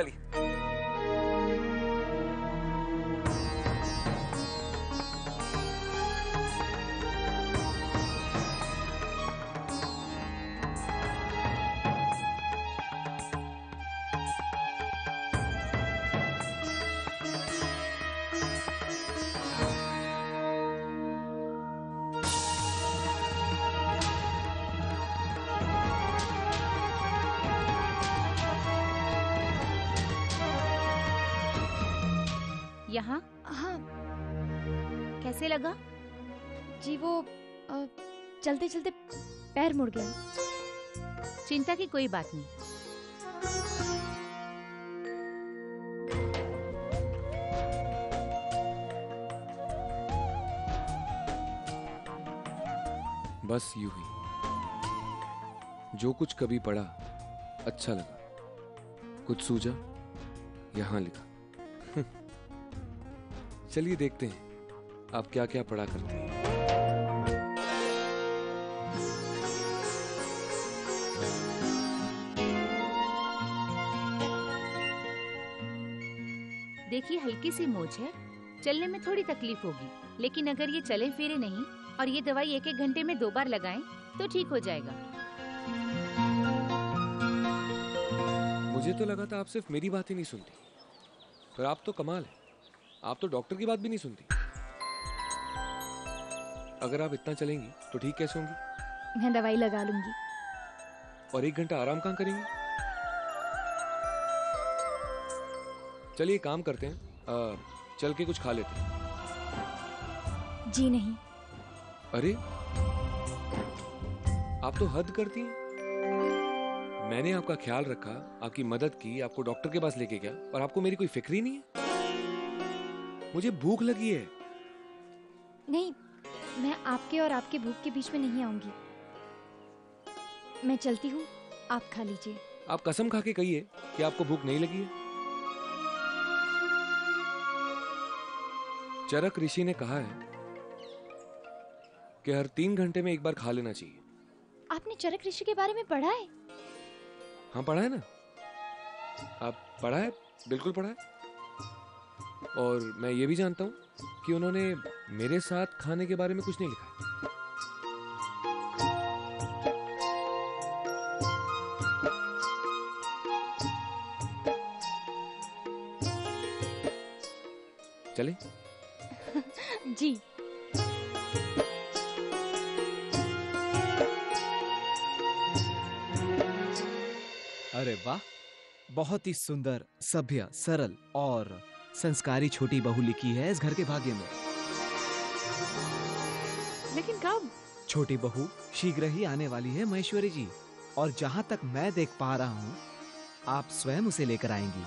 चलिए। यहाँ? हाँ कैसे लगा? जी वो चलते चलते पैर मुड़ गया। चिंता की कोई बात नहीं। बस यूं ही जो कुछ कभी पढ़ा अच्छा लगा, कुछ सूझा यहां लिखा। चलिए देखते हैं आप क्या क्या पढ़ा करते हैं। देखिए हल्की सी मोच है, चलने में थोड़ी तकलीफ होगी, लेकिन अगर ये चले फिरे नहीं और ये दवाई 1-1 घंटे में 2 बार लगाएं तो ठीक हो जाएगा। मुझे तो लगा था आप सिर्फ मेरी बात ही नहीं सुनती, पर आप तो कमाल है, आप तो डॉक्टर की बात भी नहीं सुनती। अगर आप इतना चलेंगी तो ठीक कैसे होंगी? मैं दवाई लगा लूंगी। और 1 घंटा आराम कहाँ करेंगी? चलिए काम करते हैं, चल के कुछ खा लेते हैं। जी नहीं। अरे आप तो हद करती हैं। मैंने आपका ख्याल रखा, आपकी मदद की, आपको डॉक्टर के पास लेके गया, और आपको मेरी कोई फिक्र ही नहीं है। मुझे भूख लगी है। नहीं, मैं आपके और आपके भूख के बीच में नहीं आऊंगी। मैं चलती हूँ, आप खा लीजिए। आप कसम खा के कहिए कि आपको भूख नहीं लगी है। चरक ऋषि ने कहा है कि हर 3 घंटे में 1 बार खा लेना चाहिए। आपने चरक ऋषि के बारे में पढ़ा है? हाँ पढ़ा है ना। आप पढ़ा है, बिल्कुल पढ़ा है। और मैं ये भी जानता हूं कि उन्होंने मेरे साथ खाने के बारे में कुछ नहीं लिखा है। चले? जी। अरे वाह, बहुत ही सुंदर, सभ्य, सरल और संस्कारी छोटी बहू लिखी है इस घर के भाग्य में। लेकिन कब? छोटी बहू शीघ्र ही आने वाली है महेश्वरी जी, और जहां तक मैं देख पा रहा हूं आप स्वयं उसे लेकर आएंगी।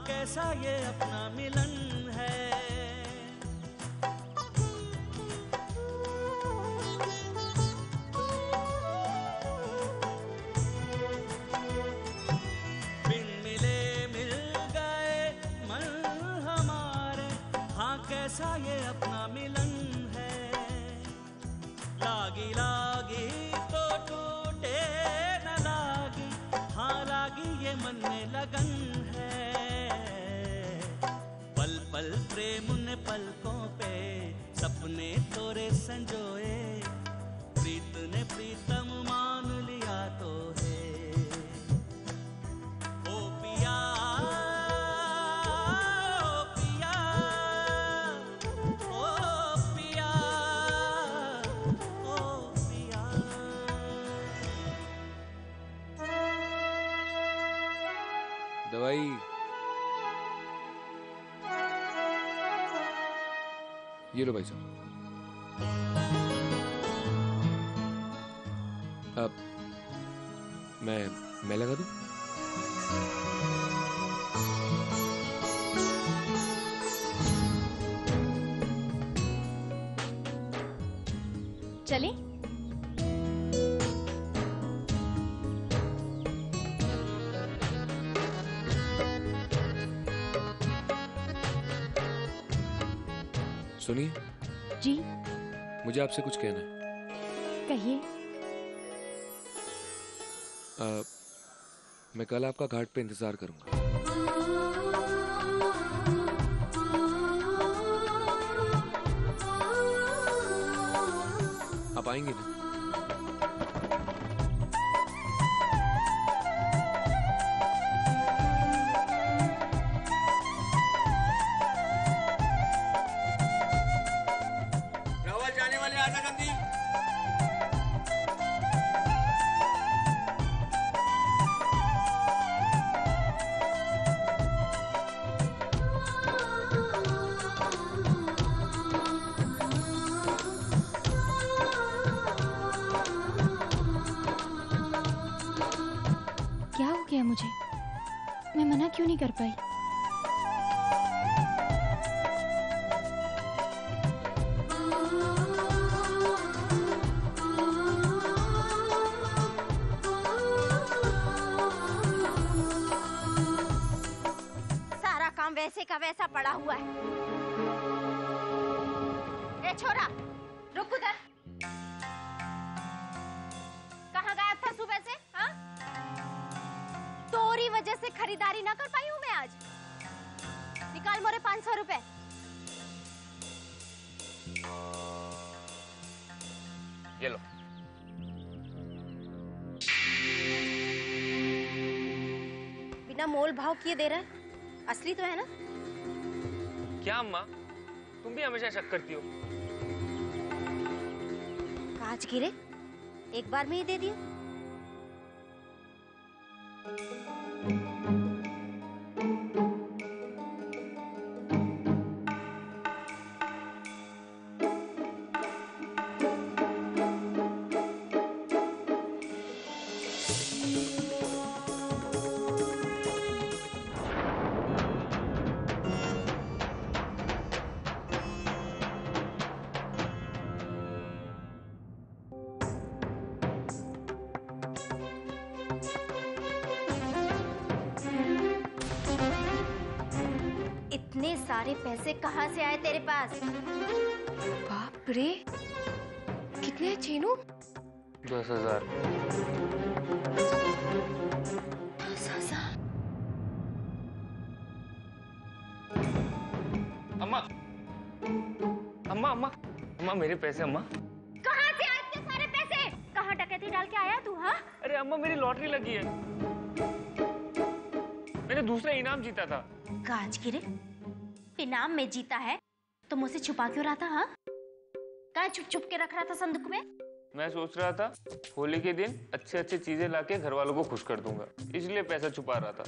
कैसा ये अपना मिलन है। बिन मिले मिल गए मन हमारे, हाँ कैसा ये अपना मिलन है। लागी लागी तो टूटे न लागी, हाँ लागी ये मन में लगन है। पल पल प्रेम ने पलकों पे सपने तोरे संजोए, प्रीत ने प्रीतम मान लिया तो है। ओ पिया ओ पिया ओ पिया ओ पिया। दवाई ये लो भाई साहब। अब मैं लगा दूं? चले? सुनिए, जी मुझे आपसे कुछ कहना है। कहिए। मैं कल आपका घाट पे इंतजार करूंगा। आप आएंगे ना? रावल जाने वाले, आजा जल्दी। क्या हो गया मुझे? मैं मना क्यों नहीं कर पाई? सारा काम वैसे का वैसा पड़ा हुआ है। ए छोरा, रुक उधर। कहाँ गायब था सुबह से? हाँ? तोरी वजह से खरीदारी ना कर पाई हूँ मैं आज। निकाल मोरे 500 रुपए। ये लो। बिना मोल भाव किए दे रहा है। असली तो है ना? क्या अम्मा, तुम भी हमेशा शक करती हो। कांच गिरे, एक बार में ही दे दिया। इतने सारे पैसे कहाँ से आए तेरे पास? बाप रे, कितने हैं चीनू? 10,000। 10,000? अम्मा, अम्मा, अम्मा, अम्मा, मेरे पैसे अम्मा। कहाँ से आए इतने सारे पैसे? कहाँ डकैती डाल के आया तू? हाँ? अरे अम्मा, मेरी लॉटरी लगी है। मैंने दूसरा इनाम जीता था। कांच गिरे, इनाम में जीता है तो मुझसे छुपा क्यों रहा था? हाँ? कहाँ छुप छुप के रख रहा था संदूक में? मैं सोच रहा था होली के दिन अच्छे अच्छे चीजें लाके घर वालों को खुश कर दूंगा, इसलिए पैसा छुपा रहा था।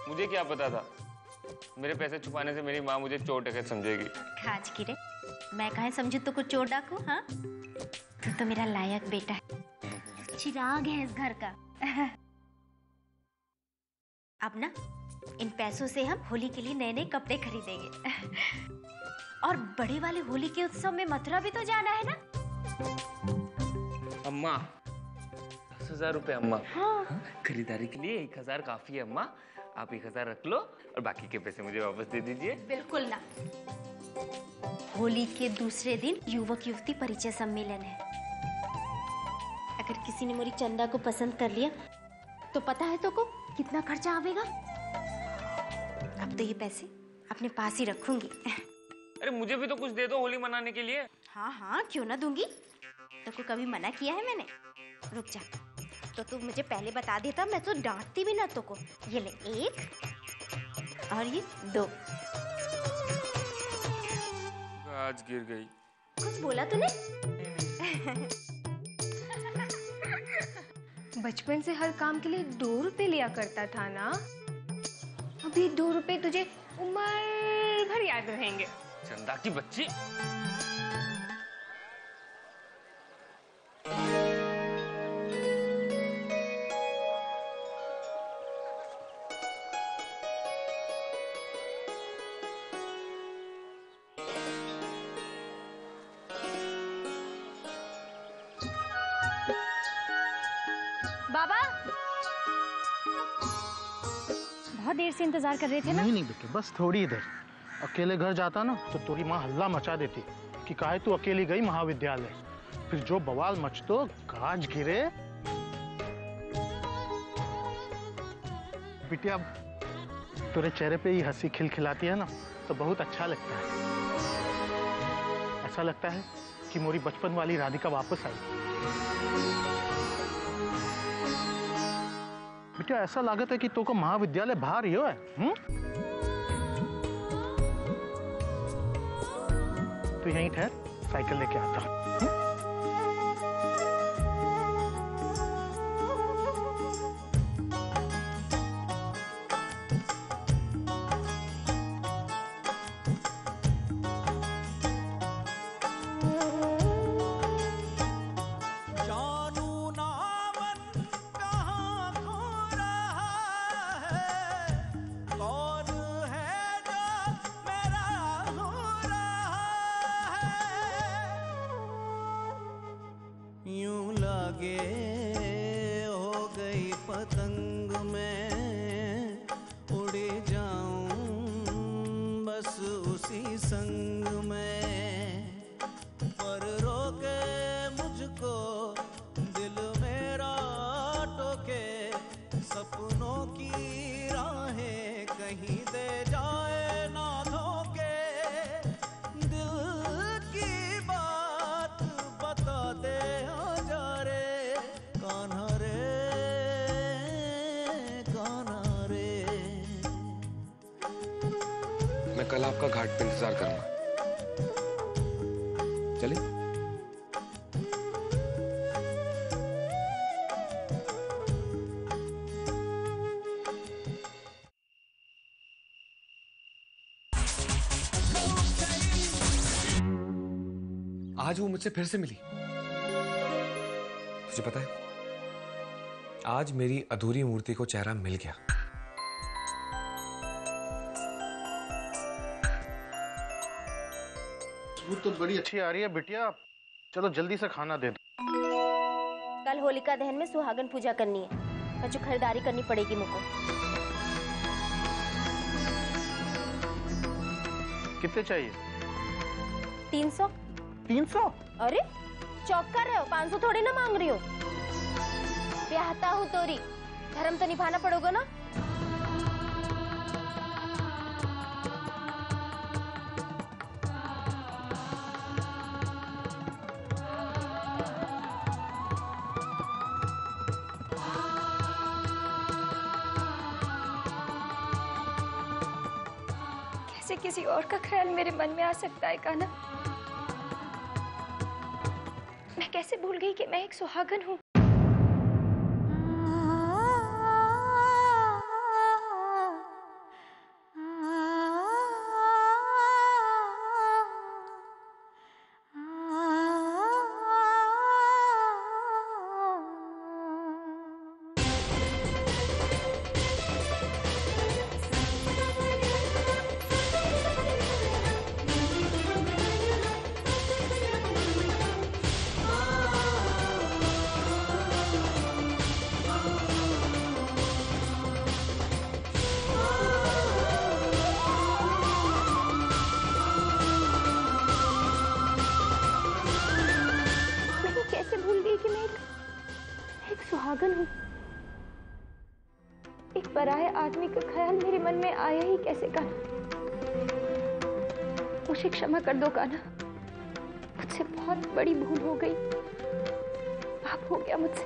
मुझे क्या पता था मेरे पैसे छुपाने से मेरी माँ मुझे चोर डकैत समझेगी। कांच गिरे, मैं कहाँ समझू तो कुछ चोर डाकू? हाँ? तू तो मेरा लायक बेटा है, चिराग है इस घर का। अब ना इन पैसों से हम होली के लिए नए नए कपड़े खरीदेंगे। और बड़े वाले होली के उत्सव में मथुरा भी तो जाना है ना? अम्मा, 10,000 रुपए अम्मा। हाँ। खरीदारी के लिए 1,000 काफी है अम्मा। आप 1,000 रख लो और बाकी के पैसे मुझे वापस दे दीजिए। बिल्कुल ना। होली के दूसरे दिन युवक युवती परिचय सम्मेलन है। अगर किसी ने मेरी चंदा को पसंद कर लिया तो पता है तो को कितना खर्चा आवेगा? अब तो ये पैसे अपने पास ही रखूंगी। अरे मुझे भी तो कुछ दे दो होली मनाने के लिए। हाँ हाँ, क्यों ना दूंगी। तो को कभी मना किया है मैंने? रुक जा, तो तू मुझे पहले बता देता, मैं तो डांटती भी ना तो को। ये ले 1 और ये 2। आज गिर गई। कुछ बोला तूने? बचपन से हर काम के लिए 2 रुपए लिया करता था ना। अभी 2 रुपए तुझे उम्र भर याद रहेंगे। चंदा की बच्ची। बाबा, बहुत देर से इंतजार कर रहे थे ना? नहीं बेटे, बस थोड़ी देर। अकेले घर जाता ना तो तेरी माँ हल्ला मचा देती कि काहे तू अकेली गई महाविद्यालय। फिर जो बवाल मचतो, गाज गिरे। बिटिया तेरे चेहरे पे ही हंसी खिलखिलाती है ना तो बहुत अच्छा लगता है। ऐसा लगता है कि मोरी बचपन वाली राधिका वापस आई। बिटिया ऐसा लागत है कि तो को महाविद्यालय बाहर ही हो है। तो यहीं ठहर, साइकिल लेके आता हूं। मैं कल आपका घाट पे इंतजार करूंगा। चले? आज वो मुझसे फिर से मिली। तुझे पता है, आज मेरी अधूरी मूर्ति को चेहरा मिल गया। तो बड़ी अच्छी आ रही है बिटिया, चलो जल्दी से खाना दे दो। कल होलिका दहन में सुहागन पूजा करनी है, बच्चों खरीदारी करनी पड़ेगी मुझको। कितने चाहिए? 300। 300? अरे चौक कर रहे हो, 500 थोड़ी ना मांग रही हो। ब्याहता हूँ तोरी, धर्म तो निभाना पड़ेगा ना। कैसे किसी और का ख्याल मेरे मन में आ सकता है कान्हा? मैं कैसे भूल गई कि मैं एक सुहागन हूँ। सुहागन हूँ। एक पराये आदमी का ख्याल मेरे मन में आया ही कैसे कान्हा? मुझे क्षमा कर दो कान्हा, मुझसे बहुत बड़ी भूल हो गई, पाप हो गया मुझसे।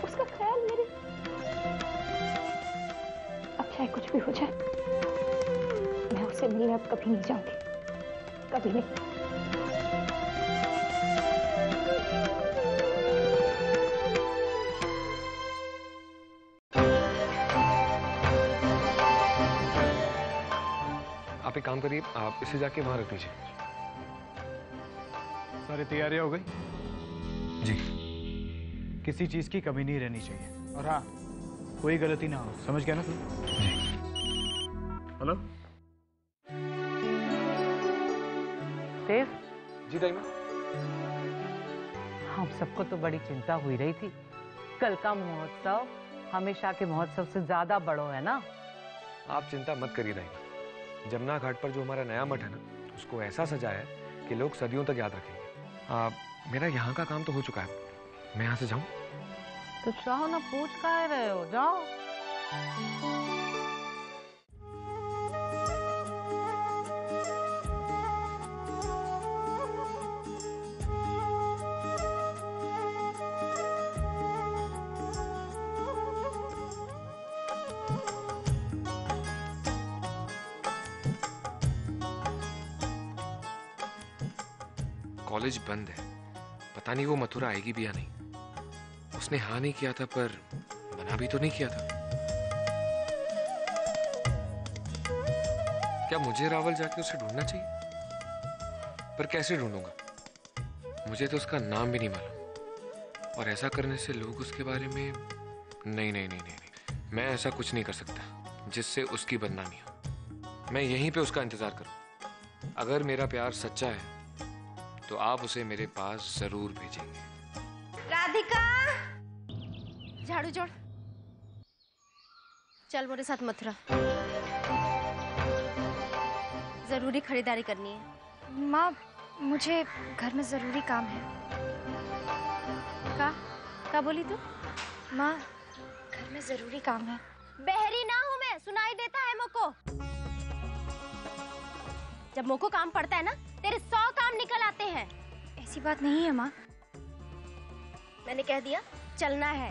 उसका ख्याल मेरे, अब चाहे कुछ भी हो जाए, मैं उससे मिलने अब कभी नहीं जाऊंगी, कभी नहीं। आप एक काम करिए, आप इसे जाके वहां रख दीजिए। सारी तैयारियां हो गई? जी। किसी चीज की कमी नहीं रहनी चाहिए, और हाँ, कोई गलती ना हो, समझ गया ना तू? जी। हेलो देव जी दाई माँ। हम सबको तो बड़ी चिंता हुई रही थी। कल का महोत्सव हमेशा के महोत्सव से ज्यादा बड़ो है ना, आप चिंता मत करिए राइना। जमुना घाट पर जो हमारा नया मठ है ना, उसको ऐसा सजाया है कि लोग सदियों तक याद रखेंगे। मेरा यहाँ का काम तो हो चुका है, मैं यहाँ से जाऊँ? तो चाहो ना, पूछ काहे रहे हो, जाओ। कॉलेज बंद है, पता नहीं वो मथुरा आएगी भी या नहीं। उसने हाँ नहीं किया था, पर मना भी तो नहीं किया था। क्या मुझे रावल जाके उसे ढूंढना चाहिए? पर कैसे ढूंढूंगा? मुझे तो उसका नाम भी नहीं मालूम, और ऐसा करने से लोग उसके बारे में नहीं, मैं ऐसा कुछ नहीं कर सकता जिससे उसकी बदनामी हो। मैं यहीं पे उसका इंतजार करूं। अगर मेरा प्यार सच्चा है तो आप उसे मेरे पास जरूर भेजेंगे। राधिका, झाड़ू जोड़, चल मेरे साथ मथुरा, जरूरी खरीदारी करनी है। माँ, मुझे घर में जरूरी काम है। का बोली तू? माँ, घर में जरूरी काम है। बहरी ना हूँ मैं, सुनाई देता है मोको। जब मोको काम पड़ता है ना, तेरे 100 काम निकल आते हैं। ऐसी बात नहीं है माँ। मैंने कह दिया, चलना है।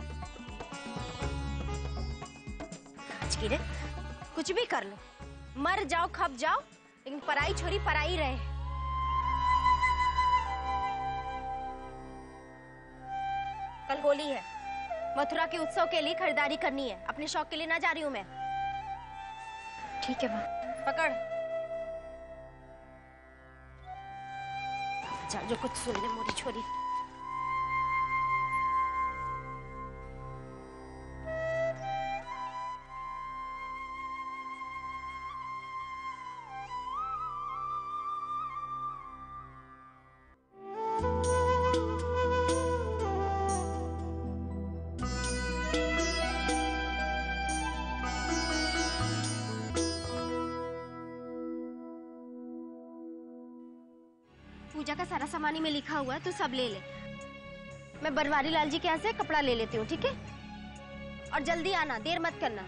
आज की रे, कुछ भी कर लो, मर जाओ खप जाओ, लेकिन पराई छोरी पराई रहे। कल होली है, मथुरा के उत्सव के लिए खरीदारी करनी है। अपने शौक के लिए ना जा रही हूँ मैं। ठीक है माँ। पकड़, जा, जो कुछ सुन ले मोरी छोरी। पूजा का सारा सामान ही में लिखा हुआ है, तो सब ले ले। मैं बनवारी लाल जी के यहाँ से कपड़ा ले लेती हूँ, ठीक है? और जल्दी आना, देर मत करना।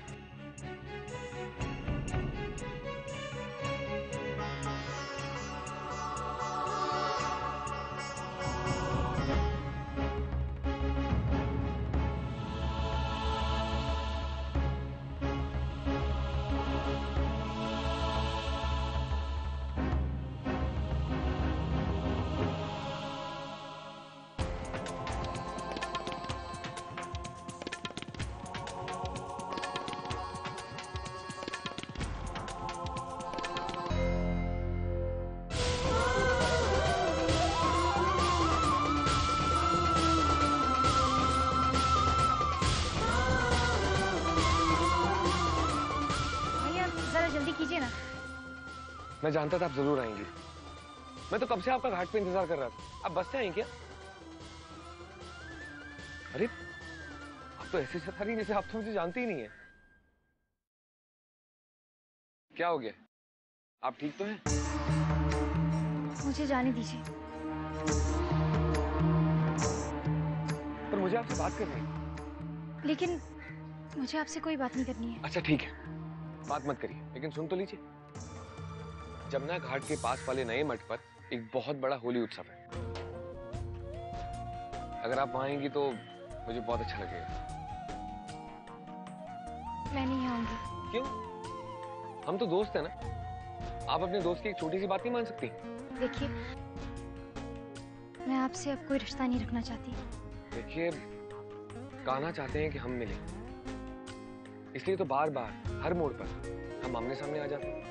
कीजिए ना। मैं जानता था आप जरूर आएंगी। मैं तो कब से आपका घाट पे इंतजार कर रहा था। आप बस से आई क्या? अरे आप तो ऐसे चला रही जैसे आप तो मुझे जानती ही नहीं है। क्या हो गया? आप ठीक तो हैं? मुझे जाने दीजिए। पर मुझे आपसे बात करनी है। लेकिन मुझे आपसे कोई बात नहीं करनी है। अच्छा ठीक है, बात मत करिए, लेकिन सुन तो लीजिए। जमुना घाट के पास वाले नए मठ पर एक बहुत बड़ा होली उत्सव है। अगर आप वहां आएंगी तो मुझे बहुत अच्छा लगेगा। मैं नहीं आऊंगी। क्यों? हम तो दोस्त हैं ना। आप अपने दोस्त की एक छोटी सी बात नहीं मान सकती? देखिए, मैं आपसे अब कोई रिश्ता नहीं रखना चाहती। देखिए, कान्हा चाहते हैं कि हम मिलें, इसलिए तो बार बार हर मोड़ पर हम आमने सामने आ जाते हैं।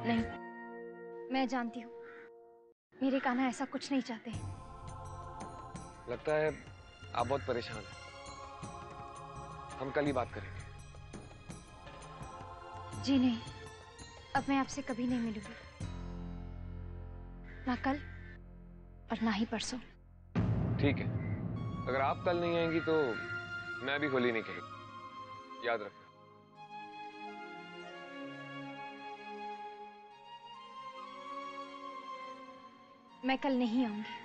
नहीं, मैं जानती हूँ मेरे कान्हा ऐसा कुछ नहीं चाहते। लगता है आप बहुत परेशान हैं। हम कल ही बात करेंगे। जी नहीं, अब मैं आपसे कभी नहीं मिलूंगी, ना कल और ना ही परसों। ठीक है, अगर आप कल नहीं आएंगी तो मैं भी होली नहीं खेलूंगा, याद रखना। मैं कल नहीं आऊंगी।